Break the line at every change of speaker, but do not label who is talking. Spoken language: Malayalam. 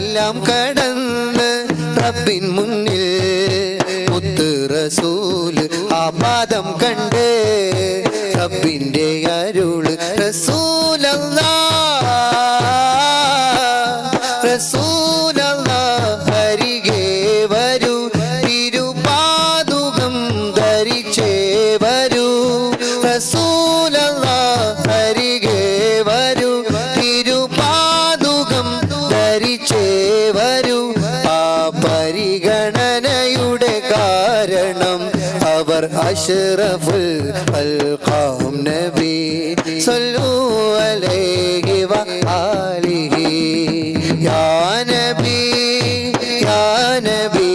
എല്ലാം കടന്ന് റബ്ബിൻ മുന്നിൽ മുത്ത് റസൂല് ആ പാദം കണ്ട് റബ്ബിന്റെ അരുള് റസൂലല്ലാഹ് റസൂലല്ലാഹ് അരികെ വരൂ തിരുപാദുകം ധരിച്ചേ വരൂ റസൂലല്ലാഹ് അരികെ വരൂ തിരുപാദുകം ധരിച്ചേ വരൂ ആ പരിഗണനയുടെ കാരണം അവർ അഷ്റഫുൽ ഖൽഖാം നബി സല്ലു അലൈഹി വആലിഹി യാ നബി യാ നബി